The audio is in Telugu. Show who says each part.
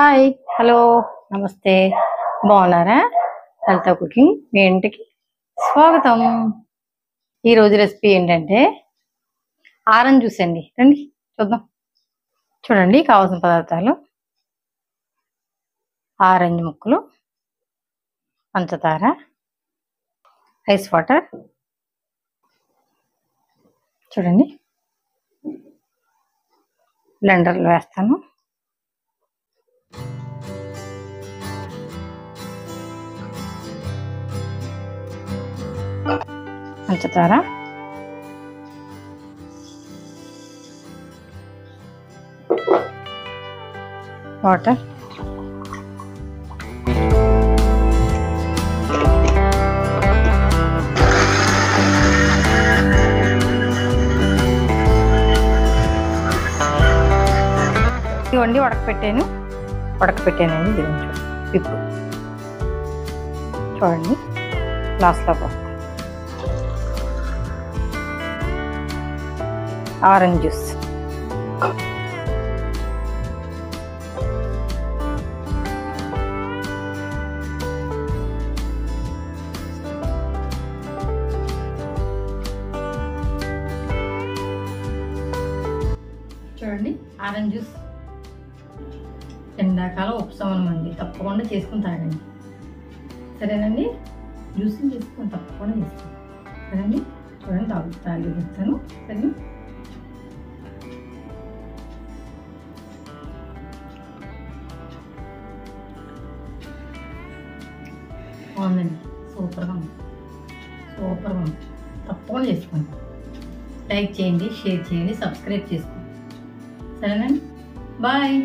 Speaker 1: హాయ్, హలో, నమస్తే. బాగున్నారా? లలిత కుకింగ్ మీ ఇంటికి స్వాగతం. ఈరోజు రెసిపీ ఏంటంటే ఆరెంజ్ జ్యూస్ అండి. రండి చూద్దాం. చూడండి, కావాల్సిన పదార్థాలు: ఆరెంజ్ ముక్కలు, పంచదార, ఐస్ వాటర్. చూడండి, బ్లెండర్లో వేస్తాను. పంచదార, వాటర్, ఇవ్వండి. ఉడకపెట్టానండి. ఇది ఇప్పుడు చూడండి, గ్లాస్లో పోస్తాను. Orange juice. చూడండి, ఆరెంజ్ జ్యూస్ ఎండాకాలం ఉపశమనం అండి. తప్పకుండా చేసుకుని తాగండి, సరేనండి. జ్యూస్ని చేసుకొని తప్పకుండా చేసుకోండి, సరేనండి. చూడండి, తాగి చూపిస్తాను, సరే. బాగుందండి, సూపర్గా ఉంది. తప్పకుండా చేసుకోండి. లైక్ చేయండి, షేర్ చేయండి, సబ్స్క్రైబ్ చేసుకోండి, సరేనండి. బాయ్.